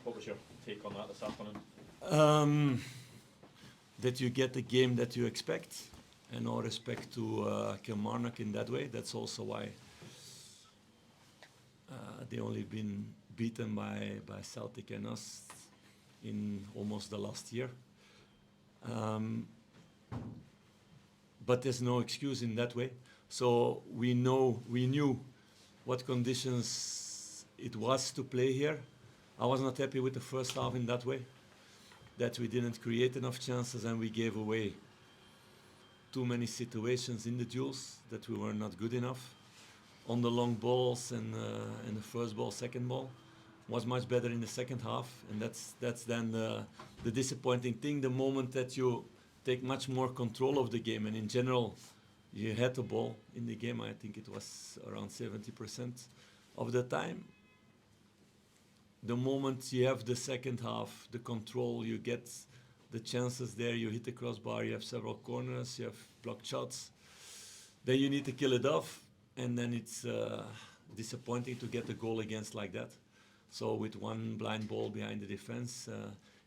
What was your take on that this afternoon? That you get the game that you expect, and all respect to Kilmarnock in that way. That's also why they only been beaten by Celtic and us in almost the last year. But there's no excuse in that way. So we knew what conditions it was to play here. I was not happy with the first half in that way, that we didn't create enough chances and we gave away too many situations in the duels, that we were not good enough. On the long balls and the first ball, second ball, was much better in the second half, and that's then the disappointing thing. The moment that you take much more control of the game, and in general, you had the ball in the game. I think it was around 70% of the time. The moment you have the second half, the control, you get the chances there, you hit the crossbar, you have several corners, you have blocked shots. Then you need to kill it off, and then it's disappointing to get a goal against like that. So with one blind ball behind the defense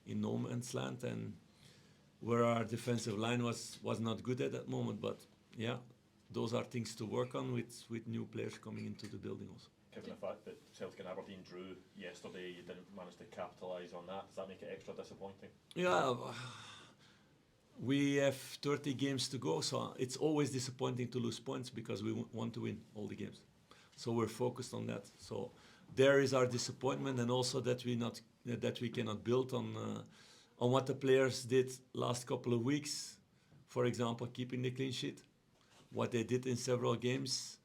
in no man's land, and where our defensive line was not good at that moment. But yeah, those are things to work on with new players coming into the building also. Given the fact that Celtic and Aberdeen drew yesterday, you didn't manage to capitalise on that. Does that make it extra disappointing? Yeah, we have 30 games to go, so it's always disappointing to lose points because we want to win all the games. So we're focused on that. So there is our disappointment, and also that we cannot build on what the players did last couple of weeks. For example, keeping the clean sheet, what they did in several games.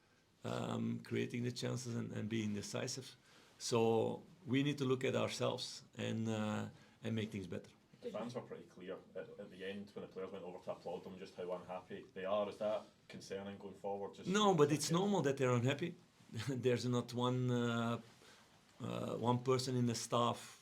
Creating the chances and being decisive. So we need to look at ourselves and make things better. The fans were pretty clear at the end when the players went over to applaud them just how unhappy they are. Is that concerning going forward? No, but it's normal that they're unhappy. There's not one person in the staff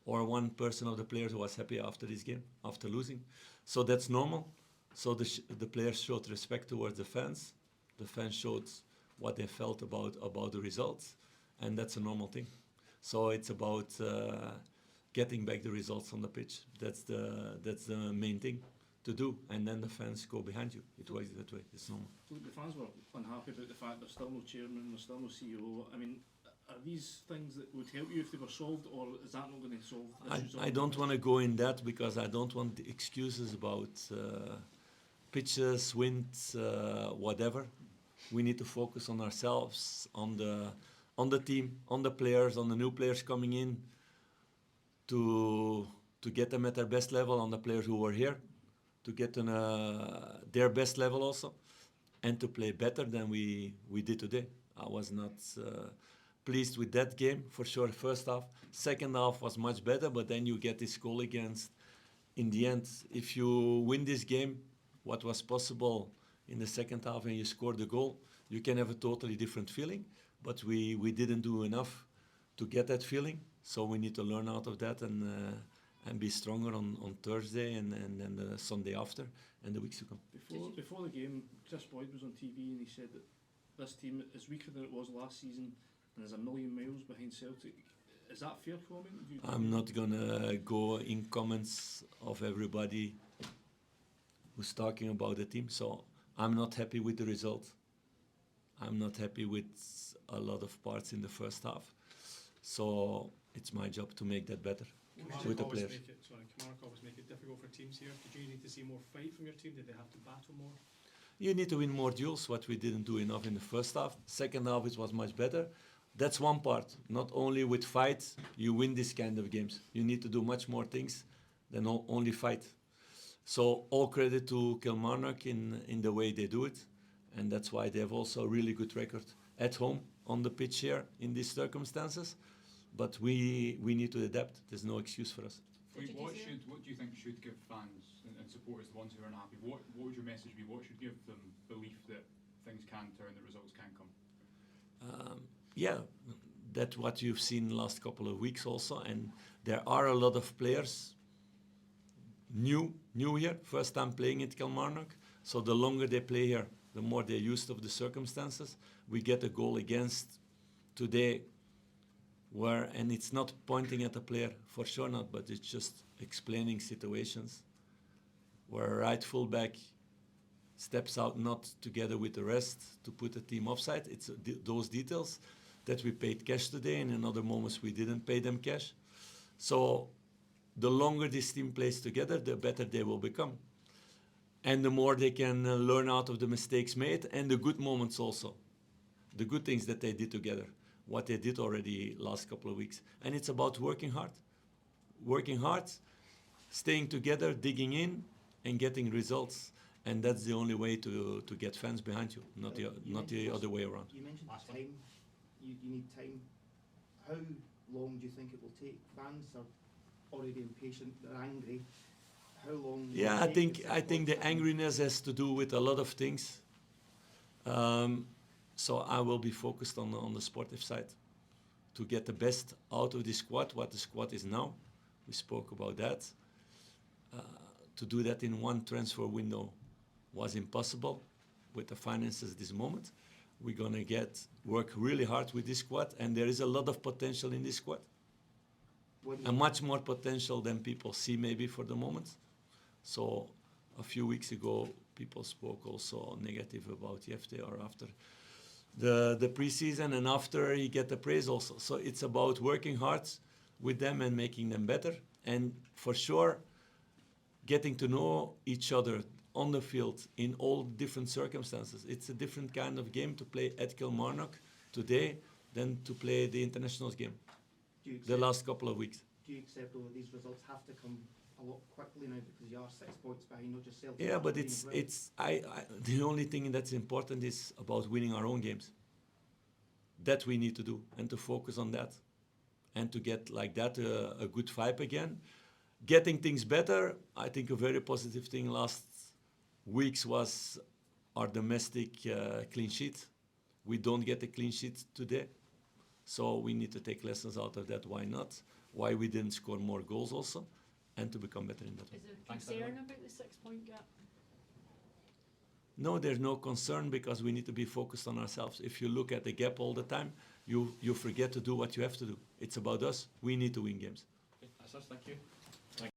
or one person of the players who was happy after this game, after losing. So that's normal. So the players showed respect towards the fans. The fans showed what they felt about the results, and that's a normal thing. So it's about getting back the results on the pitch. That's the main thing to do, and then the fans go behind you. It works that way. It's normal. The fans were unhappy about the fact there's still no chairman, there's still no CEO. I mean, are these things that would help you if they were solved, or is that not going to solve issues? I don't want to go in that because I don't want the excuses about pitches, wind, whatever. We need to focus on ourselves, on the team, on the players, on the new players coming in, to get them at their best level, on the players who were here, to get on their best level also, and to play better than we did today. I was not pleased with that game, for sure, first half. Second half was much better, but then you get this goal against. In the end, if you win this game, what was possible in the second half and you score the goal, you can have a totally different feeling. But we didn't do enough to get that feeling. So we need to learn out of that and be stronger on Thursday and then the Sunday after and the weeks to come. Before the game, Chris Boyd was on TV and he said that this team is weaker than it was last season and is a million miles behind Celtic. Is that fair comment? I'm not going to go in comments of everybody who's talking about the team. So I'm not happy with the result. I'm not happy with a lot of parts in the first half. So it's my job to make that better with the players. Kilmarnock always make it difficult for teams here. Did you need to see more fight from your team? Did they have to battle more? You need to win more duels, what we didn't do enough in the first half. Second half, it was much better. That's one part. Not only with fight, you win this kind of games. You need to do much more things than only fight. So all credit to Kilmarnock in the way they do it. And that's why they have also a really good record at home on the pitch here in these circumstances. But we need to adapt. There's no excuse for us. What do you think should give fans and supporters, the ones who are unhappy, what would your message be? What should give them belief that things can turn, that results can come? That's what you've seen the last couple of weeks also. And there are a lot of players new here, first time playing at Kilmarnock. So the longer they play here, the more they're used of the circumstances. We get a goal against today where, and it's not pointing at a player, for sure not, but it's just explaining situations where a right fullback steps out not together with the rest to put the team offside. It's those details that we paid cash today, and in other moments we didn't pay them cash. So the longer this team plays together, the better they will become. And the more they can learn out of the mistakes made and the good moments also. The good things that they did together, what they did already last couple of weeks. And it's about working hard. Working hard, staying together, digging in, and getting results. And that's the only way to get fans behind you, not the other way around. You mentioned time. You need time. How long do you think it will take? Fans are already impatient. They're angry. How long? Will Yeah, it take I think the angriness has to do with a lot of things. So I will be focused on the sportive side to get the best out of the squad, what the squad is now. We spoke about that. To do that in one transfer window was impossible with the finances this moment. We're gonna work really hard with this squad, and there is a lot of potential in this squad. And much more potential than people see maybe for the moment. So a few weeks ago, people spoke also negative about Jefte or after the preseason, and after he get the praise also. So it's about working hard with them and making them better. And for sure, getting to know each other on the field in all different circumstances. It's a different kind of game to play at Kilmarnock today than to play the internationals game the last couple of weeks. Do you accept though that these results have to come a lot quickly now because you are 6 points behind, not just Celtic? Yeah, but the only thing that's important is about winning our own games. That we need to do and to focus on that and to get like that a good vibe again. Getting things better, I think a very positive thing last weeks was our domestic clean sheet. We don't get a clean sheet today, so we need to take lessons out of that. Why not? Why we didn't score more goals also, and to become better in that way. Is there concern about the 6 point gap? No, there's no concern because we need to be focused on ourselves. If you look at the gap all the time, you forget to do what you have to do. It's about us. We need to win games. Okay, that's us, thank you.